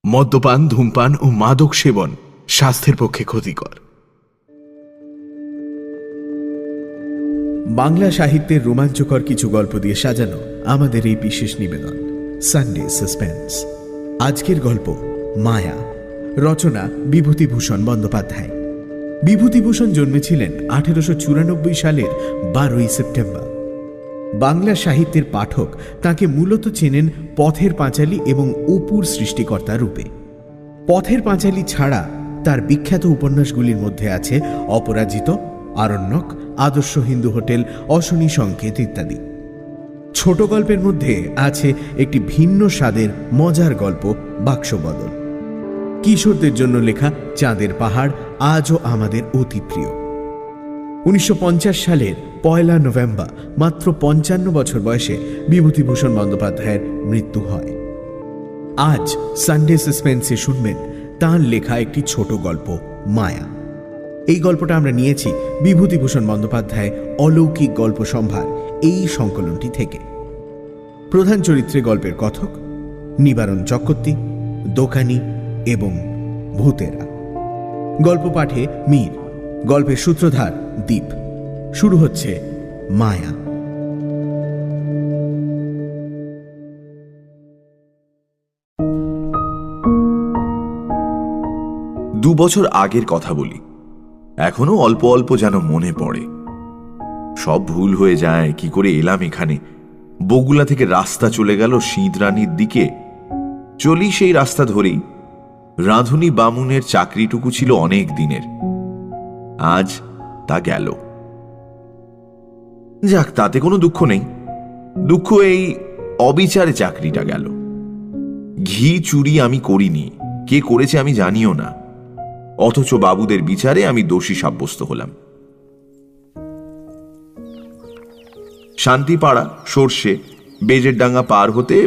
মদ্যপান, ধূমপান ও মাদক সেবন স্বাস্থ্যের পক্ষে ক্ষতিকর। বাংলা সাহিত্যের রোমাঞ্চকর কিছু গল্প দিয়ে সাজানো আমাদের এই বিশেষ নিবেদন সানডে সাসপেন্স। আজকের গল্প মায়া, রচনা বিভূতিভূষণ বন্দ্যোপাধ্যায়। বিভূতিভূষণ জন্মেছিলেন 1894 সালের 12ই সেপ্টেম্বর। বাংলা সাহিত্যের পাঠক তাকে মূলত চেনেন পথের পাঁচালী এবং অপুর সৃষ্টিকর্তা রূপে। পথের পাঁচালী ছাড়া তার বিখ্যাত উপন্যাসগুলির মধ্যে আছে অপরাজিত, আরণ্যক, আদর্শ হিন্দু হোটেল, অশনি সংকেত ইত্যাদি। ছোট গল্পের মধ্যে আছে একটি ভিন্ন স্বাদের মজার গল্প বাক্সবদল। কিশোরদের জন্য লেখা চাঁদের পাহাড় আজও আমাদের অতি প্রিয়। 1950 সালের 1 নভেম্বর মাত্র 55 বছর বয়সে বিভূতিভূষণ বন্দ্যোপাধ্যায়ের মৃত্যু হয়। আজ সানডে সাসপেন্সে শুনবেন তাঁর লেখা একটি ছোট গল্প মায়া। এই গল্পটা আমরা নিয়েছি বিভূতিভূষণ বন্দ্যোপাধ্যায় অলৌকিক গল্প সম্ভার এই সংকলনটি থেকে। প্রধান চরিত্রে গল্পের কথক নিবারণ চক্রবর্তী, দোকানি এবং ভূতেরা। গল্প পাঠে মীর, গল্পের সূত্রধার দীপ। শুরু হচ্ছে মায়া। 2 বছর আগের কথা বলি, এখনো অল্প অল্প যেন মনে পড়ে। সব ভুল হয়ে যায় কি করে এলাম এখানে। বগুলা থেকে রাস্তা চলে গেল সিঁদরানির দিকে। চলি সেই রাস্তা ধরেই। রাঁধুনি বামুনের চাকরিটুকু ছিল অনেক দিনের, আজ তা গেল। যাক, তাতে কোনো দুঃখ নেই। দুঃখ এই অবিচারে চাকরিটা গেল। ঘি চুরি আমি করিনি, কে করেছে আমি জানিও না, অথচ বাবুদের বিচারে আমি দোষী সাব্যস্ত হলাম। শান্তিপাড়া, সর্ষে, বেজের ডাঙ্গা পার হতে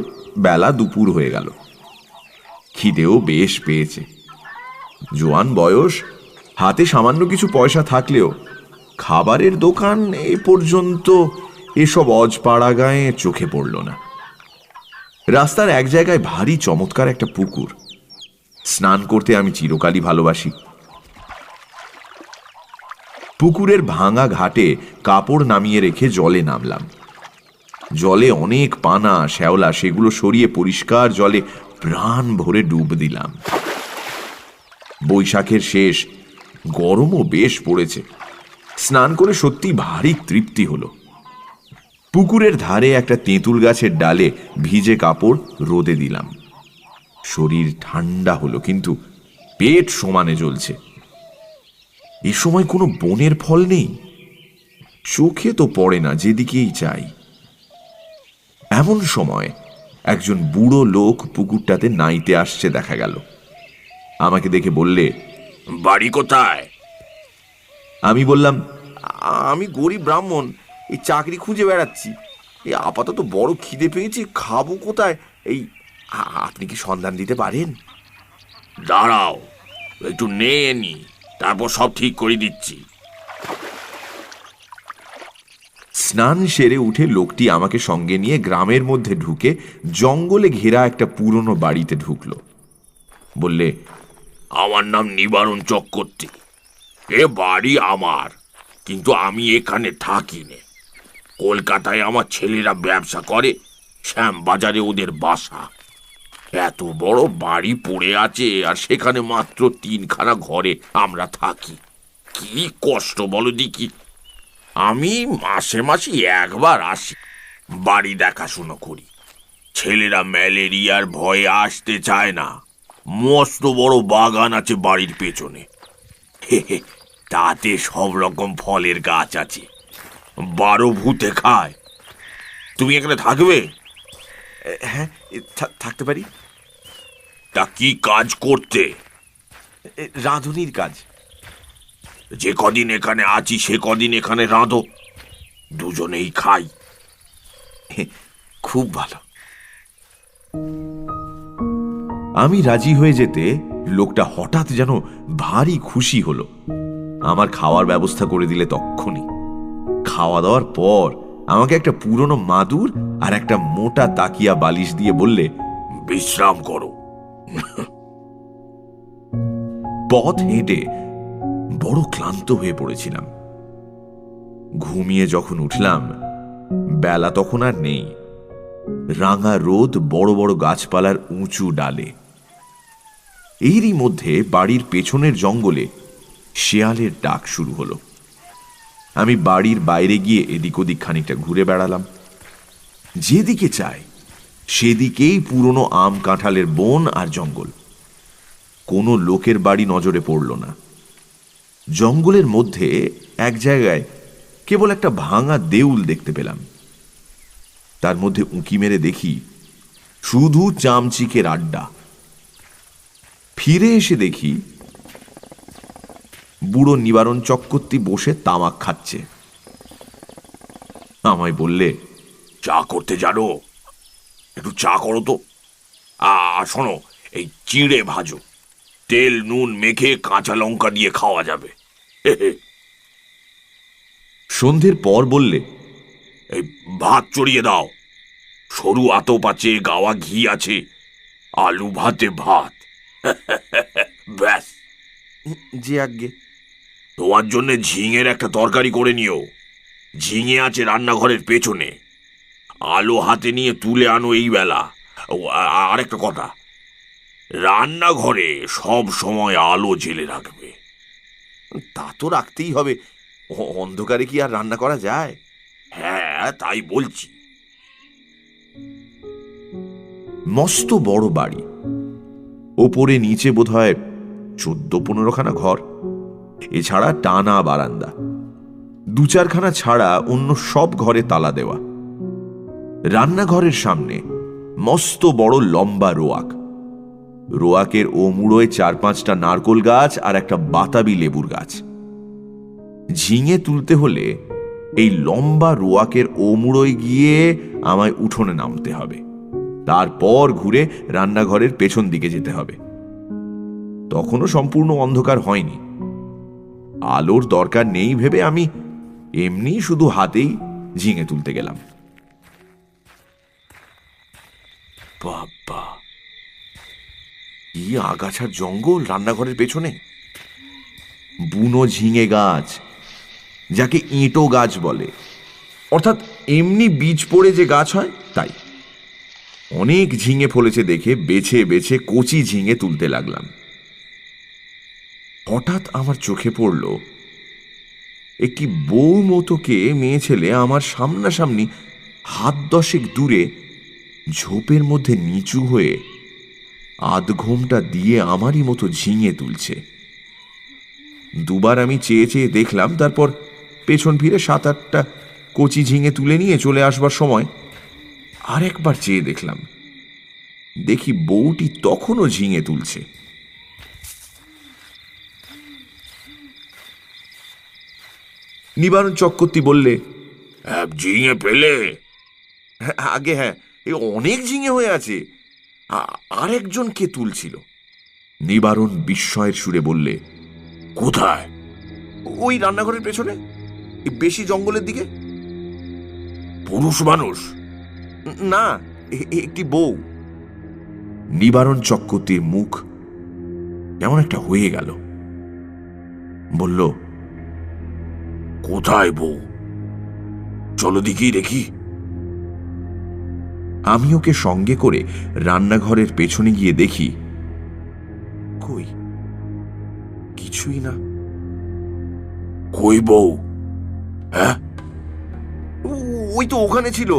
বেলা দুপুর হয়ে গেল। খিদেও বেশ পেয়েছে। জোয়ান বয়স, হাতে সামান্য কিছু পয়সা থাকলেও খাবারের দোকান এ পর্যন্ত এসব অজপাড়া গায়ে চোখে পড়ল না। রাস্তার এক জায়গায় ভারী চমৎকার একটা পুকুর। স্নান করতে আমি চিরকালই ভালোবাসি। পুকুরের ভাঙা ঘাটে কাপড় নামিয়ে রেখে জলে নামলাম। জলে অনেক পানা, শ্যাওলা, সেগুলো সরিয়ে পরিষ্কার জলে প্রাণ ভরে ডুব দিলাম। বৈশাখের শেষ, গরমও বেশ পড়েছে। স্নান করে সত্যি ভারী তৃপ্তি হলো। পুকুরের ধারে একটা তেঁতুল গাছের ডালে ভিজে কাপড় রোদে দিলাম। শরীর ঠান্ডা হলো, কিন্তু পেট সমানে জ্বলছে। এ সময় কোনো বনের ফল নেই, চোখে তো পড়ে না যেদিকেই চাই। এমন সময় একজন বুড়ো লোক পুকুরটাতে নাইতে আসছে দেখা গেল। আমাকে দেখে বললে, বাড়ি কোথায়? আমি বললাম, আমি গরিব ব্রাহ্মণ, এই চাকরি খুঁজে বেড়াচ্ছি। এই আপাতত বড় খিদে পেয়েছি, খাবো কোথায়? এই আপনি কি সন্ধান দিতে পারেন? দাঁড়াও, একটু নিয়ে নি, তারপর সব ঠিক করে দিচ্ছি। স্নান সেরে উঠে লোকটি আমাকে সঙ্গে নিয়ে গ্রামের মধ্যে ঢুকে জঙ্গলে ঘেরা একটা পুরনো বাড়িতে ঢুকলো। বললে, আমার নাম নিবারণ চক্রবর্তী। এ বাড়ি আমার, কিন্তু আমি এখানে থাকি নে। কলকাতায় আমার ছেলেরা ব্যবসা করে, শ্যামবাজারে ওদের বাসা। এত বড় বাড়ি পড়ে আছে, আর সেখানে মাত্র 3খানা ঘরে আমরা থাকি। কি কষ্ট বলো দেখি। আমি মাসে মাসে একবার আসি, বাড়ি দেখাশুনো করি। ছেলেরা ম্যালেরিয়ার ভয়ে আসতে চায় না। মস্ত বড় বাগান আছে বাড়ির পেছনে, তাতে সব রকম ফলের গাছ আছে। 12 ভূতে খায়। তুমি এখানে থাকবে? হ্যাঁ, থাকতে পারি। তা কি কাজ করতে? রাঁধুনির কাজ। যে কদিন এখানে আছি সে কদিন এখানে রাঁধো, দুজনেই খাই। খুব ভালো। আমি রাজি হয়ে যেতে লোকটা হঠাৎ যেন ভারী খুশি হলো। আমার খাওয়ার ব্যবস্থা করে দিলে তক্ষুনি। খাওয়া দাওয়ার পর আমাকে একটা পুরনো মাদুর আর একটা মোটা তাকিয়া বালিশ দিয়ে বললে, বিশ্রাম করো। পথ হেঁটে বড় ক্লান্ত হয়ে পড়েছিলাম। ঘুমিয়ে যখন উঠলাম, বেলা তখন আর নেই। রাঙা রোদ বড় বড় গাছপালার উঁচু ডালে। এরই মধ্যে বাড়ির পেছনের জঙ্গলে শেয়ালের ডাক শুরু হলো। আমি বাড়ির বাইরে গিয়ে এদিক ওদিক খানিকটা ঘুরে বেড়ালাম। যেদিকে চাই সেদিকেই পুরনো আম কাঁঠালের বন আর জঙ্গল। কোনো লোকের বাড়ি নজরে পড়ল না। জঙ্গলের মধ্যে এক জায়গায় কেবল একটা ভাঙা দেউল দেখতে পেলাম। তার মধ্যে উঁকি মেরে দেখি শুধু চামচিকের আড্ডা। ফিরে এসে দেখি বুড়ো নিবারণ চক্রবর্তী বসে তামাক খাচ্ছে। আমায় বললে, চা করতে জানো? একটু চা করো তো। শোনো, এই চিড়ে ভাজো, তেল নুন মেখে কাঁচা লঙ্কা দিয়ে খাওয়া যাবে। সন্ধ্যের পর বললে, এই ভাত চড়িয়ে দাও, সরু আতপ আছে, গাওয়া ঘি আছে, আলু ভাতে ভাত। ব্যাস। যে আজ্ঞে। তোমার জন্য ঝিঙের একটা তরকারি করে নিও। ঝিঙে আছে রান্নাঘরের পেছনে, আলো হাতে নিয়ে তুলে আনো এই বেলা। আর একটা কথা, রান্নাঘরে সব সময় আলো জেলে রাখবে। তা তো রাখতেই হবে, অন্ধকারে কি আর রান্না করা যায়? হ্যাঁ, তাই বলছি। মস্ত বড় বাড়ি, ওপরে নিচে বোধহয় 14-15খানা ঘর, এছাড়া টানা বারান্দা। 2-4খানা ছাড়া অন্য সব ঘরে তালা দেওয়া। রান্নাঘরের সামনে মস্ত বড় লম্বা রোয়াক। রোয়াকের ও মুড়োয় 4-5টা নারকোল গাছ আর একটা বাতাবি লেবুর গাছ। ঝিঙে তুলতে হলে এই লম্বা রোয়াকের ও মুড়োয় গিয়ে আমায় উঠোনে নামতে হবে, তারপর ঘুরে রান্নাঘরের পেছন দিকে যেতে হবে। তখনও সম্পূর্ণ অন্ধকার হয়নি। আলোর দরকার নেই ভেবে আমি এমনি শুধু হাতেই ঝিঙে তুলতে গেলাম। বাবা, কি আগাছার জঙ্গল রান্নাঘরের পেছনে! বুনো ঝিঙে গাছ, যাকে ইঁটো গাছ বলে, অর্থাৎ এমনি বীজ পড়ে যে গাছ হয় তাই। অনেক ঝিঙে ফলেছে দেখে বেছে বেছে কচি ঝিঙে তুলতে লাগলাম। হঠাৎ আমার চোখে পড়ল একটি বউ মতোকে মেয়ে ছেলে আমার সামনাসামনি 10 হাত দূরে ঝোপের মধ্যে নিচু হয়ে আধঘোমটা দিয়ে আমারই মতো ঝিঙে তুলছে। দুবার আমি চেয়ে চেয়ে দেখলাম, তারপর পেছন ফিরে 7-8টা কচি ঝিঙে তুলে নিয়ে চলে আসবার সময় আরেকবার চেয়ে দেখলাম। দেখি বউটি তখনও ঝিঙে তুলছে। নিবারণ চক্রবর্তী বললে, ঝিঙে পেলে? আগে হ্যাঁ, অনেক ঝিঙে হয়ে আছে। আরেকজন কে তুলছিল? নিবারণ বিস্ময়ের সুরে বললে, কোথায়? ওই রান্নাঘরের পেছনে, বেশি জঙ্গলের দিকে। পুরুষ মানুষ? না, একটি বউ। নিবারণ চক্রবর্তীর মুখ কেমন একটা হয়ে গেল। বলল, কোথায় বউ? চলো দিকেই দেখি। আমি ওকে সঙ্গে করে রান্নাঘরের পেছনে গিয়ে দেখি, কই কিছুই না। কই বউ? হ্যাঁ, ওই তো ওখানে ছিল,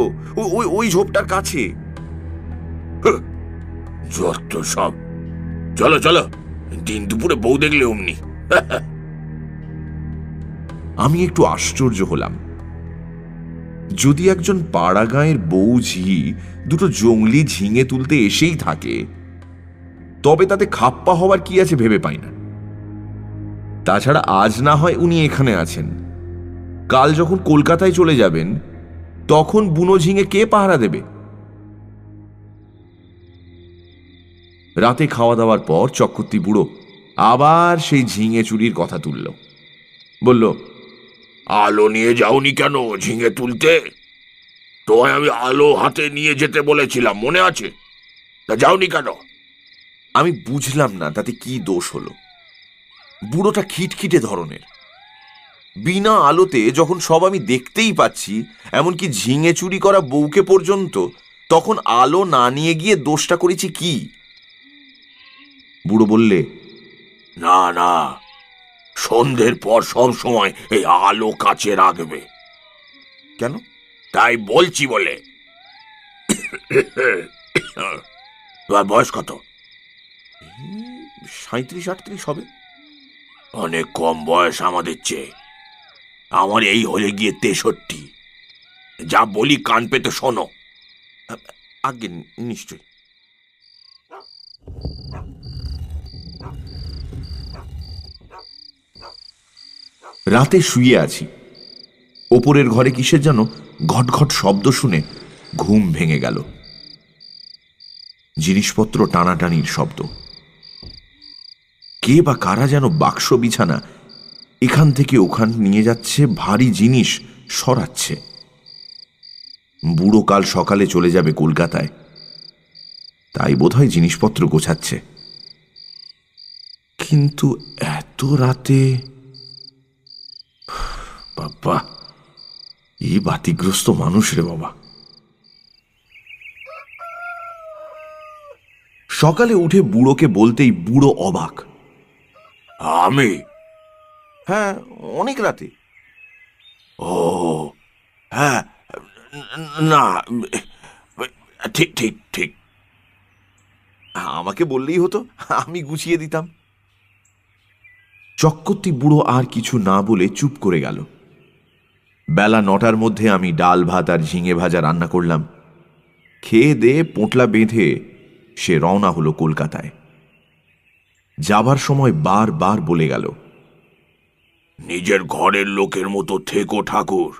ওই ঝোপটার কাছে। যত সব। চলো চলো, দিন দুপুরে বউ দেখলে অমনি। আমি একটু আশ্চর্য হলাম। যদি একজন পাড়া গাঁয়ের বউ ঝি দুটো জঙ্গলি ঝিঙে তুলতে এসেই থাকে, তবে তাতে খাপ্পা হওয়ার কি আছে ভেবে পাই না। তাছাড়া আজ না হয় উনি এখানে আছেন, কাল যখন কলকাতায় চলে যাবেন তখন বুনো ঝিঙে কে পাহারা দেবে? রাতে খাওয়া দাওয়ার পর চক্রবর্তী বুড়ো আবার সেই ঝিঙে চুরির কথা তুলল। বলল, আলো নিয়ে যাওনি কেন ঝিঙে তুলতে? তোমায় আমি আলো হাতে নিয়ে যেতে বলেছিলাম, মনে আছে? তা যাওনি কেন? আমি বুঝলাম না তাতে কি দোষ হলো। বুড়োটা খিটখিটে ধরনের। বিনা আলোতে যখন সব আমি দেখতেই পাচ্ছি, এমনকি ঝিঙে চুরি করা বউকে পর্যন্ত, তখন আলো না নিয়ে গিয়ে দোষটা করেছি কি? বুড়ো বললে, না না, সন্ধ্যের পর সব সময় এই আলো কাছে রাখবে। কেন? তাই বলছি বলে। তোমার বয়স কত? 37-38 হবে। অনেক কম বয়স আমাদের চেয়ে। আমার এই হলে গিয়ে 63। যা বলি কান পেতে শোনো। আগে নিশ্চয়। রাতে শুয়ে আছি, ওপরের ঘরে কিসের যেন ঘটঘট শব্দ শুনে ঘুম ভেঙে গেল। জিনিসপত্র টানাটানির শব্দ। কে বা কারা যেন বাক্স বিছানা এখান থেকে ওখান নিয়ে যাচ্ছে, ভারী জিনিস সরাচ্ছে। বুড়ো কাল সকালে চলে যাবে কলকাতায়, তাই বোধহয় জিনিসপত্র গোছাচ্ছে। কিন্তু এত রাতে, বাবা, এই বাতিগ্রস্ত মানুষ রে বাবা। সকালে উঠে বুড়োকে বলতেই বুড়ো অবাক। আমি? হ্যাঁ, অনেক রাতে। ও হ্যাঁ, না, ঠিক ঠিক ঠিক। আমাকে বললেই হতো, আমি গুছিয়ে দিতাম। চক্রবর্তী বুড়ো আর কিছু না বলে চুপ করে গেল। বেলা 9টার মধ্যে আমি ডাল ভাত আর ঝিঙে ভাজা রান্না করলাম। খেয়ে দিয়ে পোঁটলা বেঁধে সে রওনা হলো কলকাতায়। যাবার সময় বারবার বলে গেল, নিজের ঘরের লোকের মতো থেকো ঠাকুর।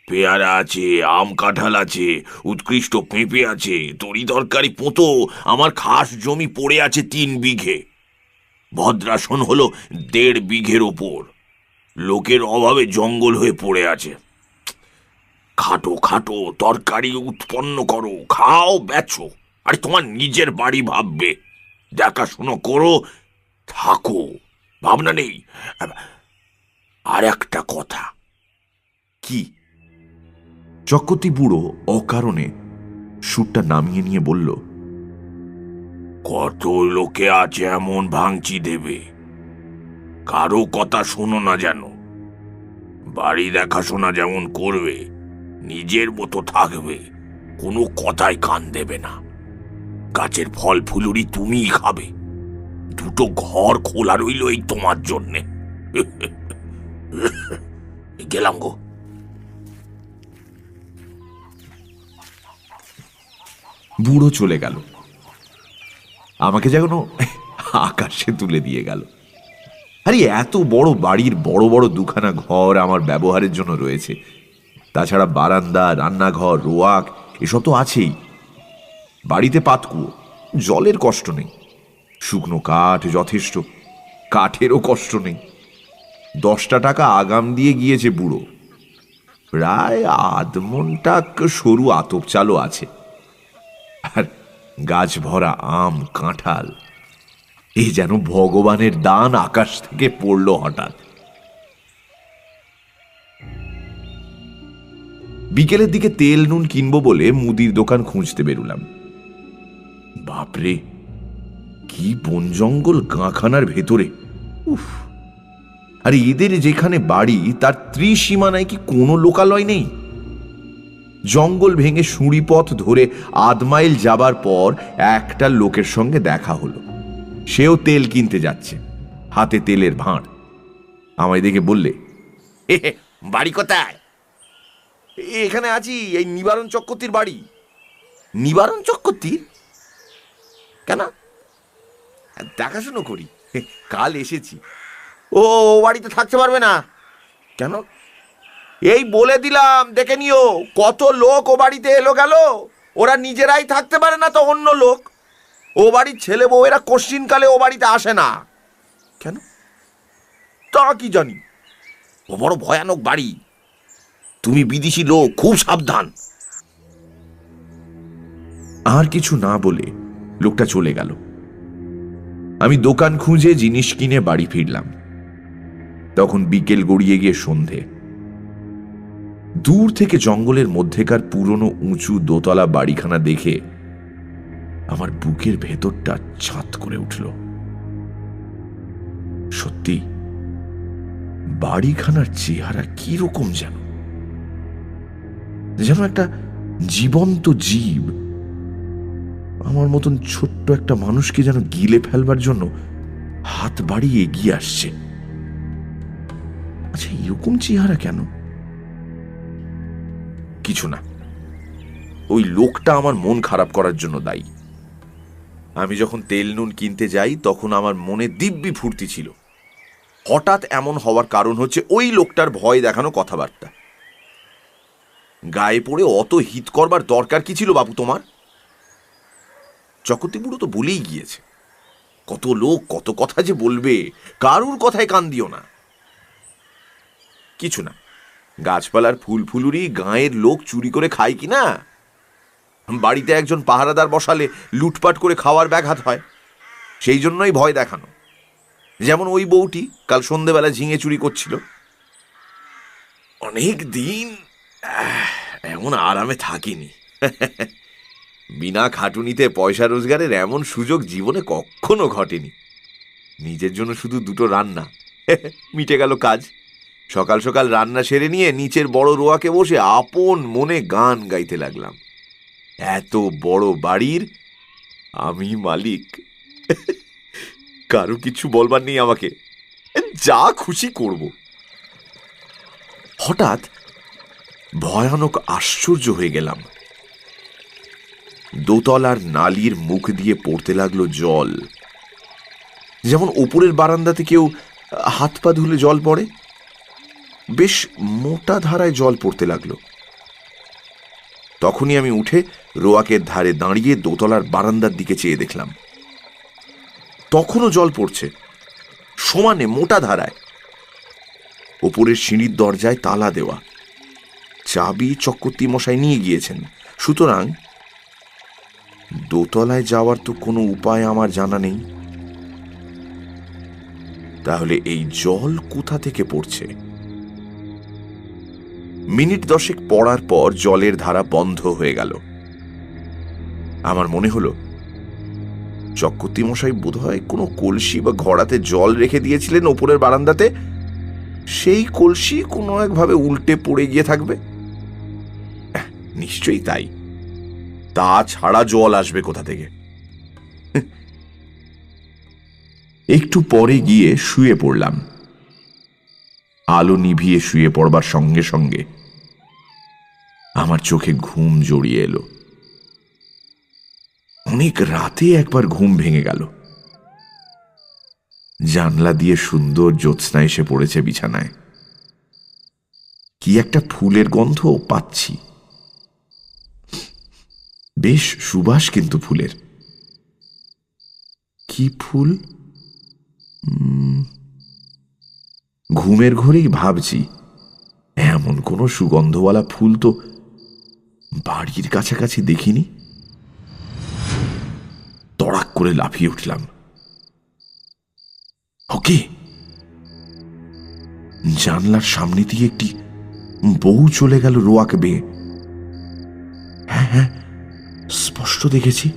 পেয়ারা আছে, আম কাঁঠাল আছে, উৎকৃষ্ট পেঁপে আছে, তরি তরকারি পোঁতো আমার খাস জমি পড়ে আছে 3 বিঘে। ভদ্রাসন হলো 1.5 বিঘের ওপর। লোকের অভাবে জঙ্গল হয়ে পড়ে আছে। খাটো খাটো তরকারি উৎপন্ন করো, খাও, বেচো, আর তোমার নিজের বাড়ি ভাববে, দেখাশুনো করো, থাকো, ভাবনা নেই। আর একটা কথা। কি? চক্রবর্তী বুড়ো অকারণে সুরটা নামিয়ে নিয়ে বলল, কত লোকে আছে এমন ভাঙচি দেবে, কারো কথা শোনো না যেন। বাড়ি দেখাশোনা যেমন করবে, নিজের মতো থাকবে, কোনো কথায় কান দেবে না। গাছের ফল ফুলুরি তুমিই খাবে। 2টো ঘর খোলা রইল এই তোমার জন্যে। গেলাম গো। বুড়ো চলে গেল। আমাকে যেন আকাশে তুলে দিয়ে গেল। আরে এত বড় বাড়ির বড় বড় 2খানা ঘর আমার ব্যবহারের জন্য রয়েছে। তাছাড়া বারান্দা, রান্নাঘর, রোয়াক এসব তো আছেই। বাড়িতে পাতকুয়ো, জলের কষ্ট নেই। শুকনো কাঠ যথেষ্ট, কাঠেরও কষ্ট নেই। 10টা টাকা আগাম দিয়ে গিয়েছে বুড়ো। প্রায় 1/2 টাক সরু আতপ চালও আছে। আর গাছ ভরা আম কাঁঠাল। এই যেন ভগবানের দান আকাশ থেকে পড়ল হঠাৎ। বিকেলের দিকে তেল নুন কিনবো বলে মুদির দোকান খুঁজতে বেরুলাম। বাপরে, কি বন জঙ্গল গাঁখানার ভেতরে! উফ! আর এদের যেখানে বাড়ি তার ত্রিসীমানায় কি কোনো লোকালয় নেই? জঙ্গল ভেঙে সুঁড়ি পথ ধরে 1/2 মাইল যাবার পর একটা লোকের সঙ্গে দেখা হলো। সেও তেল কিনতে যাচ্ছে, হাতে তেলের ভাঁড়। আমায় দেখে বললে, বাড়ি কোথায়? এখানে আছি, এই নিবারণ চক্রবর্তীর বাড়ি। নিবারণ চক্রবর্তীর? কেন? দেখাশুনো করি, কাল এসেছি। ও বাড়িতে থাকতে পারবে না? কেন? এই বলে দিলাম, দেখে নিও, কত লোক ও বাড়িতে এলো গেল। ওরা নিজেরাই থাকতে পারে না তো অন্য লোক। ও বাড়ির ছেলে বউয়েরা কোশ্চিনকালে ও বাড়িতে আসে না। কেন? তা কি জানি। ও বড় ভয়ানক বাড়ি। তুমি বিদেশি লোক, খুব সাবধান। আর কিছু না বলে লোকটা চলে গেল। আমি দোকান খুঁজে জিনিস কিনে বাড়ি ফিরলাম। তখন বিকেল গড়িয়ে গিয়ে সন্ধে। দূর থেকে জঙ্গলের মধ্যেকার পুরনো উঁচু দোতলা বাড়িখানা দেখে আমার বুকের ভেতরটা ছাত করে উঠল। সত্যি বাড়িখানার চেহারা কিরকম যেন একটা জীবন্ত জীব আমার মতন ছোট্ট একটা মানুষকে যেন গিলে ফেলবার জন্য হাত বাড়িয়ে এগিয়ে আসছে। আচ্ছা, এরকম চেহারা কেন? কিছু না, ওই লোকটা আমার মন খারাপ করার জন্য দায়ী। আমি যখন তেল নুন কিনতে যাই তখন আমার মনে দিব্যি ফুর্তি ছিল। হঠাৎ এমন হওয়ার কারণ হচ্ছে ওই লোকটার ভয় দেখানো কথাবার্তা। গায়ে পড়ে অত হিত করবার দরকার কি ছিল বাবু তোমার? চকতি বুড়ো তো বলেই গিয়েছে, কত লোক কত কথা যে বলবে, কারুর কথায় কান দিও না। কিছু না, গাছপালার ফুল ফুলুরি গাঁয়ের লোক চুরি করে খায় কি না? বাড়িতে একজন পাহারাদার বসালে লুটপাট করে খাওয়ার ব্যাঘাত হয়, সেই জন্যই ভয় দেখানো। যেমন ওই বউটি কাল সন্ধেবেলা ঝিঙে চুরি করছিল। অনেক দিন এমন আরামে থাকিনি। বিনা খাটুনিতে পয়সা রোজগারের এমন সুযোগ জীবনে কখনো ঘটেনি। নিজের জন্য শুধু দুটো রান্না, মিটে গেল কাজ। সকাল সকাল রান্না সেরে নিয়ে নিচের বড় রোয়াকে বসে আপন মনে গান গাইতে লাগলাম। এত বড় বাড়ির আমি মালিক, কারো কিছু বলবার নেই আমাকে, যা খুশি করব। হঠাৎ ভয়ানক আশ্চর্য হয়ে গেলাম। দোতলার নালির মুখ দিয়ে পড়তে লাগলো জল, যেমন ওপরের বারান্দাতে কেউ হাত পা ধুলে জল পড়ে। বেশ মোটা ধারায় জল পড়তে লাগলো। তখনই আমি উঠে রোয়াকের ধারে দাঁড়িয়ে দোতলার বারান্দার দিকে চেয়ে দেখলাম, তখনও জল পড়ছে, সমানে মোটা ধারায়। ওপরের সিঁড়ির দরজায় তালা দেওয়া, চাবি চক্রবর্তী মশাই নিয়ে গিয়েছেন, সুতরাং দোতলায় যাওয়ার তো কোনো উপায় আমার জানা নেই। তাহলে এই জল কোথা থেকে পড়ছে? মিনিট 10 পড়ার পর জলের ধারা বন্ধ হয়ে গেল। আমার মনে হলো চক্রবর্তী মশাই বোধহয় কোনো কলসি বা ঘড়াতে জল রেখে দিয়েছিলেন ওপরের বারান্দাতে, সেই কলসি কোনো একভাবে উল্টে পড়ে গিয়ে থাকবে। নিশ্চয়ই তাই, তাছাড়া জল আসবে কোথা থেকে? একটু পরে গিয়ে শুয়ে পড়লাম। আলো নিভিয়ে শুয়ে পড়বার সঙ্গে সঙ্গে আমার চোখে ঘুম জড়িয়ে এলো। অনেক রাতে একবার ঘুম ভেঙে গেল। জানলা দিয়ে সুন্দর জ্যোৎস্না এসে পড়েছে বিছানায়। কি একটা ফুলের গন্ধ পাচ্ছি, বেশ সুবাস কিন্তু ফুলের। কি ফুল? ঘুমের ঘরেই ভাবছি, এমন কোনো সুগন্ধওয়ালা ফুল তো বাড়ির কাছাকাছি দেখিনি। তড়াক করে লাফিয়ে উঠলাম। ওকে, জানলার সামনে দিয়ে একটি বউ চলে গেল রোয়াক বেয়ে। হ্যাঁ হ্যাঁ, স্পষ্ট দেখেছি,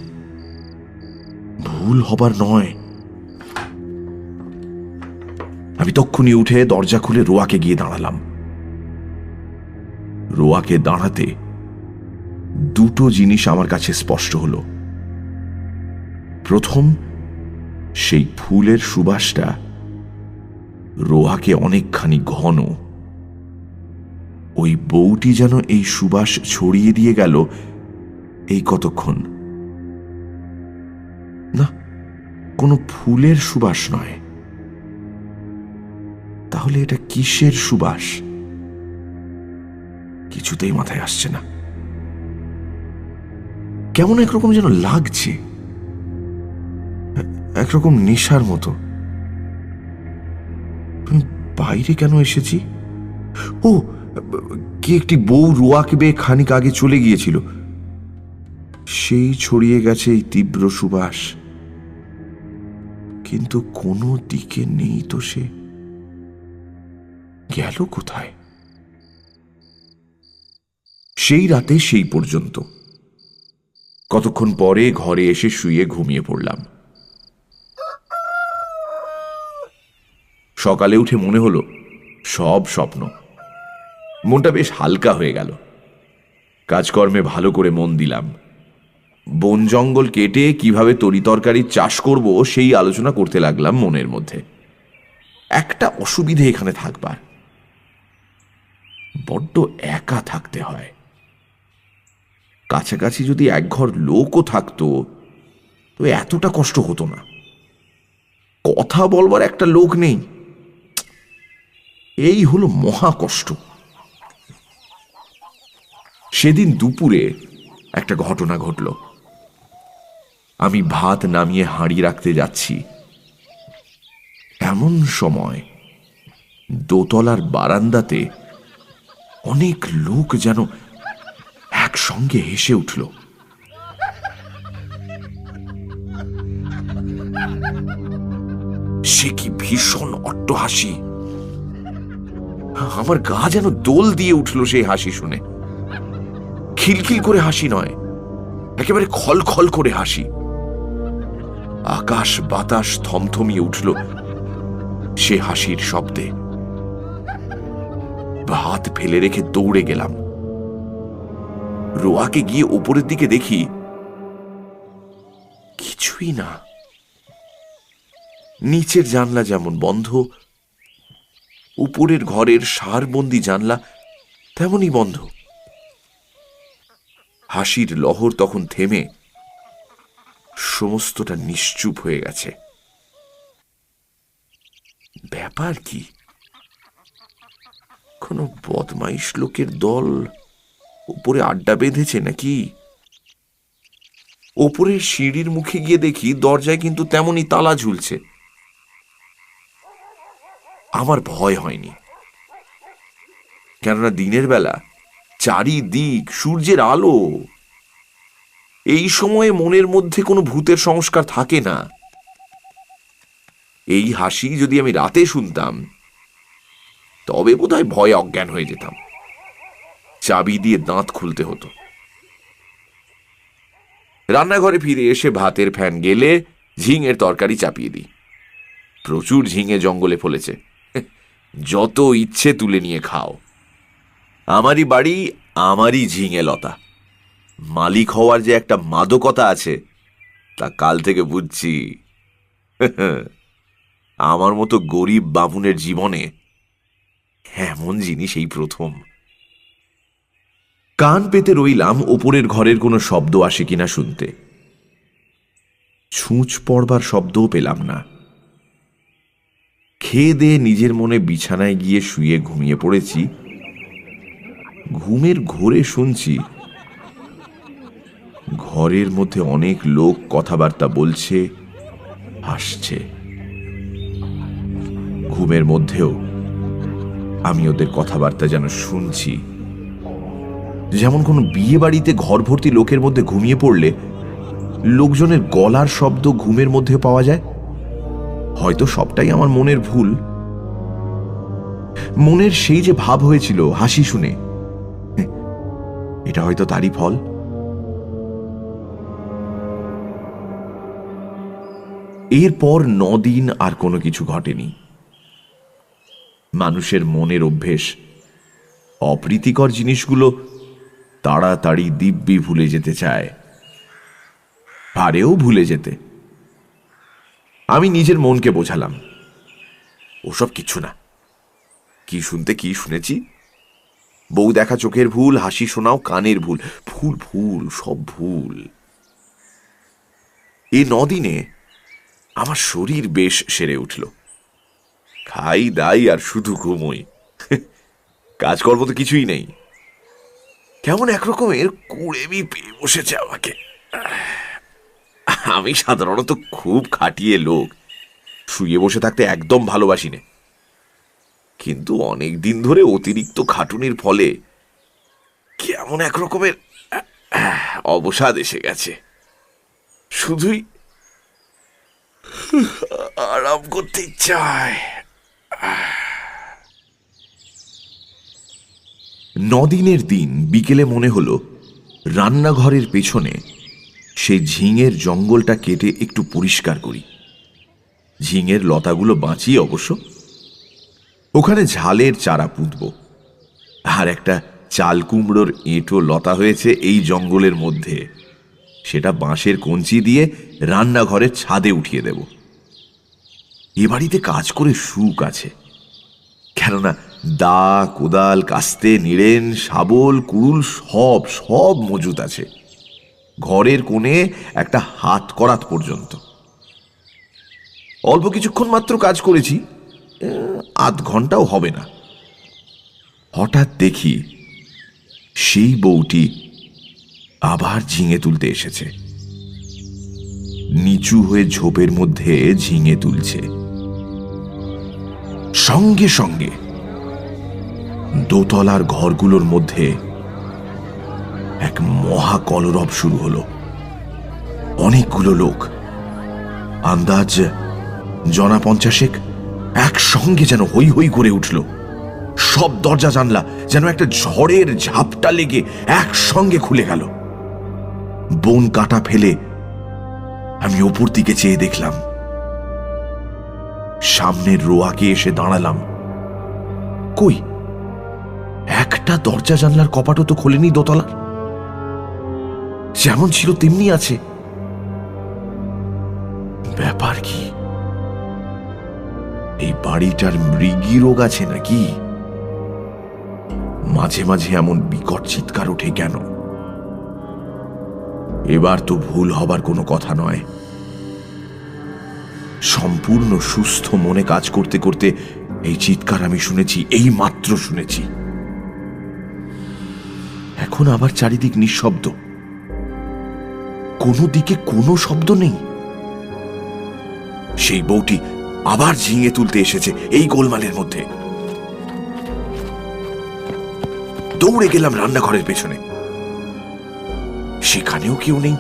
ভুল হবার নয়। আমি তক্ষুনি উঠে দরজা খুলে রোয়াকে গিয়ে দাঁড়ালাম। রোয়াকে দাঁড়াতে দুটো জিনিস আমার কাছে স্পষ্ট হলো। প্রথম, সেই ফুলের সুবাসটা রোয়াকে অনেকখানি ঘন। ওই বউটি যেন এই সুবাস ছড়িয়ে দিয়ে গেল এই কতক্ষণ। না, কোনো ফুলের সুবাস নয়। তাহলে এটা কিসের সুবাস? কিছুতেই মাথায় আসছে না। কেমন একরকম যেন লাগছে, একরকম নেশার মতো। বাইরে কেন এসেছি? ও, কি একটি বউ রোয়াকে বেয়ে খানিক আগে চলে গিয়েছিল, সেই ছড়িয়ে গেছে এই তীব্র সুবাস। কিন্তু কোনো দিকে নেই তো সে। গেল কোথায়? সেই রাতে সেই পর্যন্ত। কতক্ষণ পরে ঘরে এসে শুয়ে ঘুমিয়ে পড়লাম। সকালে উঠে মনে হলো সব স্বপ্ন। মনটা বেশ হালকা হয়ে গেল। কাজকর্মে ভালো করে মন দিলাম। বন জঙ্গল কেটে কিভাবে তরিতরকারির চাষ করব সেই আলোচনা করতে লাগলাম মনের মধ্যে। একটা অসুবিধে এখানে থাকবার, বড্ড একা থাকতে হয়। কাছাকাছি যদি একঘর লোকও থাকতো তো এতটা কষ্ট হতো না। কথা বলবার একটা লোক নেই, এই হলো মহা কষ্ট। সেদিন দুপুরে একটা ঘটনা ঘটল। আমি ভাত নামিয়ে হাঁড়ি রাখতে যাচ্ছি, এমন সময় দোতলার বারান্দাতে অনেক লোক যেন একসঙ্গে হেসে উঠল। সে কি ভীষণ অট্টহাসি! আমার গা যেন দোল দিয়ে উঠল সেই হাসি শুনে। খিলখিল করে হাসি নয়, একেবারে খলখল করে হাসি। আকাশ বাতাস থমথমিয়ে উঠল সে হাসির শব্দে। ভাত ফেলে রেখে দৌড়ে গেলাম। রোয়াকে গিয়ে উপরের দিকে দেখি, কিছুই না। নিচের জানলা যেমন বন্ধ, উপরের ঘরের সারবন্দি জানলা তেমনই বন্ধ। হাসির লহর তখন থেমে সমস্তটা নিশ্চুপ হয়ে গেছে। ব্যাপার কি? কোনো বদমাইশ লোকের দল উপরে আড্ডা বেঁধেছে নাকি? ওপরের সিঁড়ির মুখে গিয়ে দেখি দরজায় কিন্তু তেমনই তালা ঝুলছে। আমার ভয় হয়নি, কেননা দিনের বেলা চারিদিক সূর্যের আলো। এই সময়ে মনের মধ্যে কোনো ভূতের সংস্কার থাকে না। এই হাসি যদি আমি রাতে শুনতাম তবে বোধহয় ভয়ে অজ্ঞান হয়ে যেতাম। চাবি দিয়ে দাঁত খুলতে হতো। রান্নাঘরে ফিরে এসে ভাতের ফ্যান গেলে ঝিঙের তরকারি চাপিয়ে দিই। প্রচুর ঝিঙে জঙ্গলে ফলেছে, যত ইচ্ছে তুলে নিয়ে খাও। আমারই বাড়ি, আমারই ঝিঙে লতা। মালিক হওয়ার যে একটা মাদকতা আছে তা কাল থেকে বুঝছি। আমার মতো গরিব বামুনের জীবনে এমন জিনিস এই প্রথম। কান পেতে রইলাম ওপরের ঘরের কোনো শব্দ আসে কিনা শুনতে। ছুঁচ পড়বার শব্দও পেলাম না। খেয়ে দিয়ে নিজের মনে বিছানায় গিয়ে শুয়ে ঘুমিয়ে পড়েছি। ঘুমের ঘোরে শুনছি ঘরের মধ্যে অনেক লোক কথাবার্তা বলছে, হাসছে। ঘুমের মধ্যেও আমি ওদের কথাবার্তা যেন শুনছি। যেমন কোনো বিয়ে বাড়িতে ঘর ভর্তি লোকের মধ্যে ঘুমিয়ে পড়লে লোকজনের গলার শব্দ ঘুমের মধ্যে পাওয়া যায়। হয়তো সবটাই আমার মনের ভুল। মনের সেই যে ভাব হয়েছিল হাসি শুনে, এটা হয়তো তারই ফল। এরপর 9 দিন আর কোনো কিছু ঘটেনি। মানুষের মনের অভ্যেস অপ্রীতিকর জিনিসগুলো তাড়াতাড়ি দিব্যি ভুলে যেতে চায়, পারেও ভুলে যেতে। আমি নিজের মনকে বোঝালাম, ওসব কিছু না। কি শুনতে কি শুনেছি? বউ দেখা চোখের ভুল, হাসি শোনাও কানের ভুল। ভুল ভুল, সব ভুল। এই 9 দিনে আমার শরীর বেশ সেরে উঠল। খাই দাই আর শুধু ঘুমোই। কাজকর্ম তো কিছুই নেই। কেমন একরকমের কুড়েমি পেয়ে বসেছে আমাকে। আমি সাধারণত খুব খাটিয়ে লোক, শুয়ে বসে থাকতে একদম ভালোবাসি না। কিন্তু অনেক দিন ধরে অতিরিক্ত খাটুনির ফলে কেমন একরকমের অবসাদ এসে গেছে। শুধুই আরাম করতে চায়। 9 দিনের দিন বিকেলে মনে হলো রান্নাঘরের পেছনে সেই ঝিঙের জঙ্গলটা কেটে একটু পরিষ্কার করি। ঝিঙের লতাগুলো বাঁচিয়ে অবশ্য। ওখানে ঝালের চারা পুঁতব। আর একটা চাল কুমড়োর এঁটো লতা হয়েছে এই জঙ্গলের মধ্যে, সেটা বাঁশের কঞ্চি দিয়ে রান্নাঘরের ছাদে উঠিয়ে দেব। এ বাড়িতে কাজ করে সুখ আছে, কেননা দা, কোদাল, কাস্তে, নিড়েন, শাবল, কুড়ুল সব সব মজুত আছে, ঘরের কোণে একটা হাত করাত পর্যন্ত। অল্প কিছুক্ষণ মাত্র কাজ করেছি, আধ ঘন্টাও হবে না। হঠাৎ দেখি সেই বউটি আবার ঝিঙে তুলতে এসেছে। নিচু হয়ে ঝোপের মধ্যে ঝিঙে তুলছে। সঙ্গে সঙ্গে দোতলার ঘরগুলোর মধ্যে এক মহা কলরব শুরু হলো। অনেকগুলো লোক, আন্দাজ 50 একসঙ্গে যেন হই হই করে উঠল। সব দরজা জানলা যেন একটা ঝড়ের ঝাপটা লেগে একসঙ্গে খুলে গেল। বন কাটা ফেলে আমি ওপর দিকে চেয়ে দেখলাম। সামনের রোয়াকে এসে দাঁড়ালাম। কই, একটা দরজা জানলার কপাটও তো খোলেনি দোতলার, যেমন ছিল তেমনি আছে। ব্যাপার কি? এই বাড়িটার মৃগী রোগ আছে নাকি? মাঝে মাঝে এমন বিকট চিৎকার ওঠে কেন? এবার তো ভুল হবার কোনো কথা নয়। সম্পূর্ণ সুস্থ মনে কাজ করতে করতে এই চিৎকার আমি শুনেছি, এই মাত্র শুনেছি। এখন আবার চারিদিক নিঃশব্দ, কোনো দিকে কোনো শব্দ নেই। সেই বউটি আবার ঝিঙে তুলতে এসেছে এই গোলমালের মধ্যে। দৌড়ে গেলাম রান্নাঘরের পেছনে, সেখানেও কেউ নেই।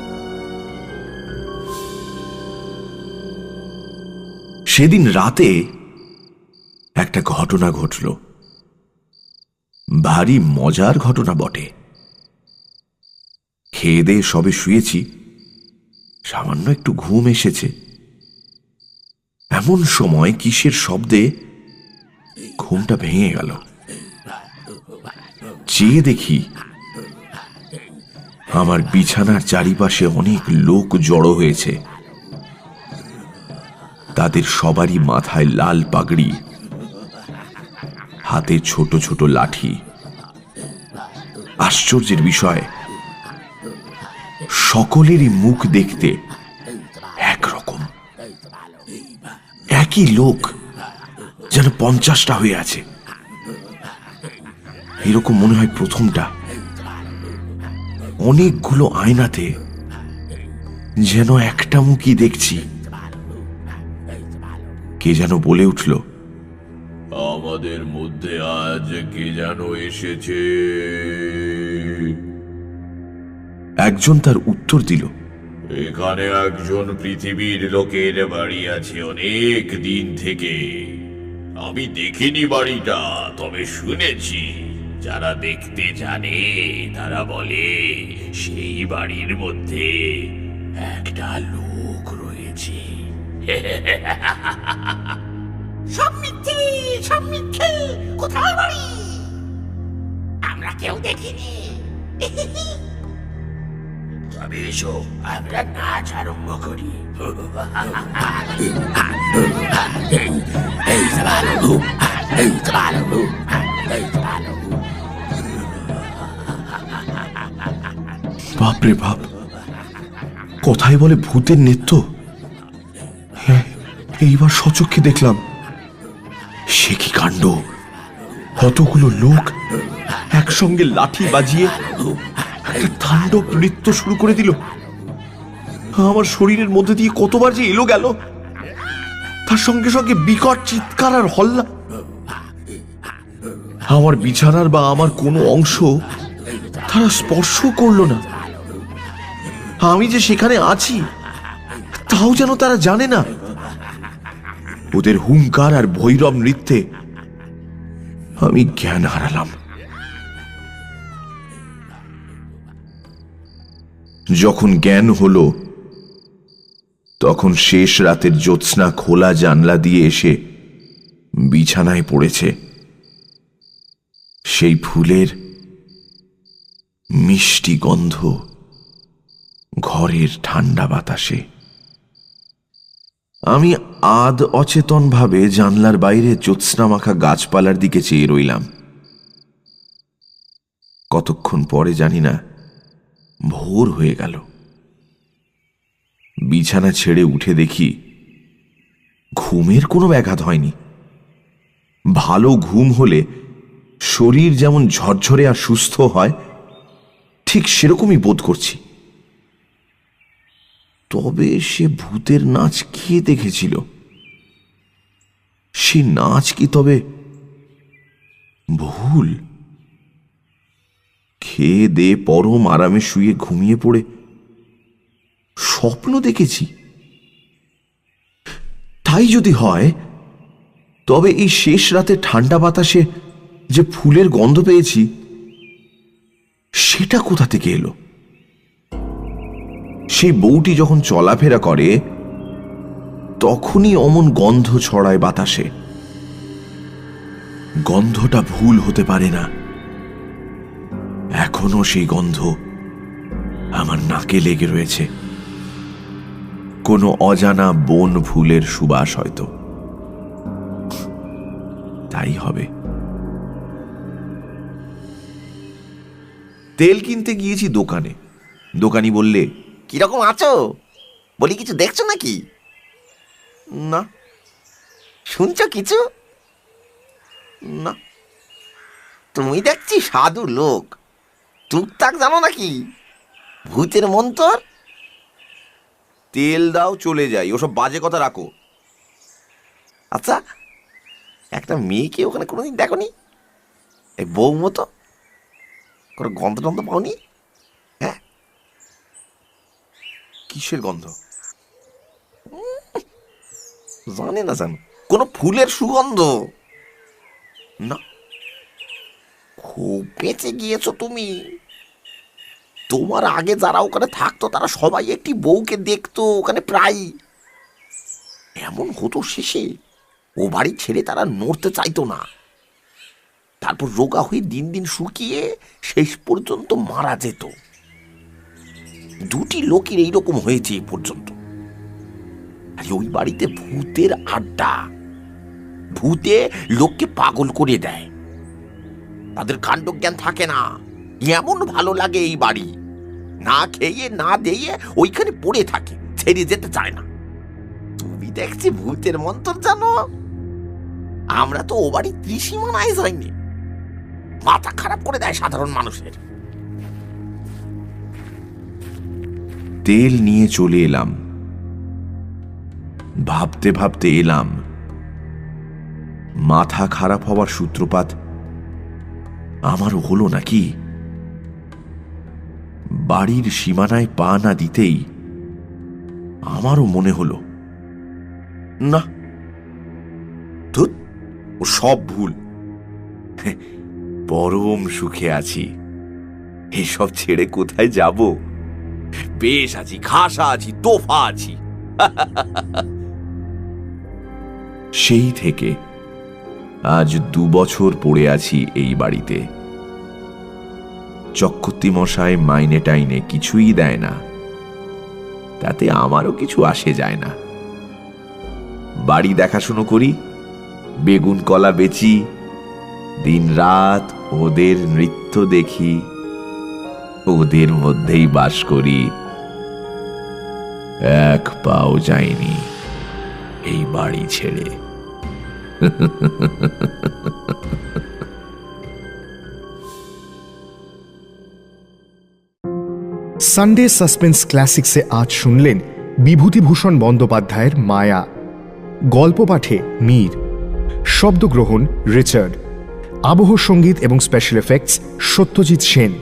সেদিন রাতে একটা ঘটনা ঘটল, ভারী মজার ঘটনা বটে। খেয়ে দিয়ে সবে শুয়েছি, সামান্য একটু ঘুম এসেছে। এমন সময় কিসের শব্দে ঘুমটা ভেঙে গেল। চেয়ে দেখি আমার বিছানার চারিপাশে অনেক লোক জড়ো হয়েছে। তাদের সবারই মাথায় লাল পাগড়ি, হাতে ছোট ছোট লাঠি। আশ্চর্যের বিষয়, সকলেরই মুখ দেখতে একরকম। একই লোক, যেন 50টা হয়ে আছে। এরকম মনে হয় প্রথমটা। অনেকগুলো আয়নাতে যেন একটা মুখই দেখছি। কে যেন বলে উঠল, আমাদের মধ্যে আজ কে যেন এসেছে। একজন তার উত্তর দিল, এখানে একজন পৃথিবীর লোকের বাড়ি আছে অনেক দিন থেকে। আমি দেখিনি বাড়িটা, তবে শুনেছি। যারা দেখতে জানে তারা বলে সেই বাড়ির মধ্যে একটা লোক রয়েছে। সব মিথ্যে, সব মিথ্যে। কোথায় বাড়ি? আমরা কেউ দেখিনি। তবে এসো আমরা নাচ আরম্ভ করি। বাপরে বাপ, কোথায় বলে ভূতের নৃত্য। হ্যাঁ, এইবার সচক্ষে দেখলাম। সে কি কাণ্ড! কতগুলো লোক একসঙ্গে লাঠি বাজিয়ে একটা তাণ্ডব নৃত্য শুরু করে দিল। আমার শরীরের মধ্যে দিয়ে কতবার যে এলো গেল, তার সঙ্গে সঙ্গে বিকট চিৎকার আর হল্লা। আমার বিছানার বা আমার কোনো অংশ তারা স্পর্শ করলো না। আমি যে সেখানে আছি তাও যেন তারা জানে না। ওদের হুঙ্কার আর ভৈরব নৃত্যে আমি জ্ঞান হারালাম। যখন জ্ঞান হলো তখন শেষ রাতের জ্যোৎস্না খোলা জানলা দিয়ে এসে বিছানায় পড়েছে। সেই ফুলের মিষ্টি গন্ধ ঘরের ঠান্ডা বাতাসে। আমি আধ অচেতনভাবে জানলার বাইরে জ্যোৎস্না মাখা গাছপালার দিকে চেয়ে রইলাম। কতক্ষণ পরে জানি না, ভোর হয়ে গেল। বিছানা ছেড়ে উঠে দেখি ঘুমের কোনো ব্যাঘাত হয়নি। ভালো ঘুম হলে শরীর যেমন ঝরঝরে আর সুস্থ হয়, ঠিক সেরকমই বোধ করছি। তবে সে ভূতের নাচ কে দেখেছিল? সে নাচ কি তবে ভুল? খেয়ে দে পরম আরামে শুয়ে ঘুমিয়ে পড়ে স্বপ্ন দেখেছি? তাই যদি হয়, তবে এই শেষ রাতে ঠান্ডা বাতাসে যে ফুলের গন্ধ পেয়েছি, সেটা কোথা থেকে এলো? সেই বউটি যখন চলাফেরা করে তখনই অমন গন্ধ ছড়ায় বাতাসে। গন্ধটা ভুল হতে পারে না। এখনো সেই গন্ধ আমার নাকে লেগে রয়েছে। কোনো অজানা বন ফুলের সুবাস হয়তো। তাই হবে। তেল কিনতে গিয়েছি দোকানে। দোকানি বললে, কিরকম আছো? বলি, কিছু দেখছো নাকি? না। শুনছো কিছু? না। তুমি দেখছি সাধু লোক, টুকটাক জানো নাকি? ভূতের মন্তর? তেল দাও, চলে যাই, ওসব বাজে কথা রাখো। আচ্ছা, একটা মেয়েকে ওখানে কোনোদিন দেখোনি? এই বউ মতো কোনো গন্ধ টন্ধ পাওনি? হ্যাঁ, কিসের গন্ধ? জানে না জানো, কোনো ফুলের সুগন্ধ? না। খুব বেঁচে গিয়েছো তুমি। তোমার আগে যারা ওখানে থাকতো তারা সবাই একটি বউকে দেখতো ওখানে প্রায়। এমন হতো শেষে ও বাড়ি ছেড়ে তারা নড়তে চাইতো না। তারপর রোগা হয়ে দিন দিন শুকিয়ে শেষ পর্যন্ত মারা যেত। দুটি লোকের এইরকম হয়েছে এই পর্যন্ত। আর ওই বাড়িতে ভূতের আড্ডা। ভূতে লোককে পাগল করে দেয়। তাদের কাণ্ডজ্ঞান থাকে না। এমন ভালো লাগে এই বাড়ি, না খেয়ে না দিয়ে ওইখানে পড়ে থাকে, ছেড়ে যেতে চায় না। তুমি দেখছি ভূতের মন্তর জানো। আমরা তো ও বাড়ি ত্রিসীমানায় যাইনি। মাথা খারাপ করে দেয় সাধারণ মানুষের। তেল নিয়ে চলে এলাম। ভাবতে ভাবতে এলাম, মাথা খারাপ হওয়ার সূত্রপাত আমারও হলো নাকি? বাড়ির সীমানায় পা না দিতেই আমারও মনে হলো, না, ধুৎ, ও সব ভুল। পরম সুখে আছি, এসব ছেড়ে কোথায় যাব? বেশ আছি, খাসা আছি, তোফা আছি। সেই থেকে আজ 2 বছর পড়ে আছি এই বাড়িতে। চক্রবর্তী মশাই মাইনে টাইনে কিছুই দেয় না, তাতে আমারও কিছু আসে যায় না। বাড়ি দেখাশুনো করি, বেগুন কলা বেচি, দিন রাত ওদের নৃত্য দেখি, ওদের মধ্যেই বাস করি। এক পাও যায়নি এই বাড়ি ছেড়ে। সানডে সাসপেন্স ক্লাসিক্সে আজ শুনলেন বিভূতিভূষণ বন্দ্যোপাধ্যায়ের মায়া। গল্প পাঠে মীর, শব্দগ্রহণ রিচার্ড, আবহ সঙ্গীত এবং স্পেশাল এফেক্টস সত্যজিৎ সেন,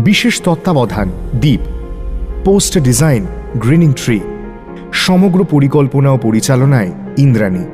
বিশেষ তত্ত্বাবধান দীপ, পোস্টার ডিজাইন গ্রিনিং ট্রি, সমগ্র পরিকল্পনা ও পরিচালনায় ইন্দ্রাণী।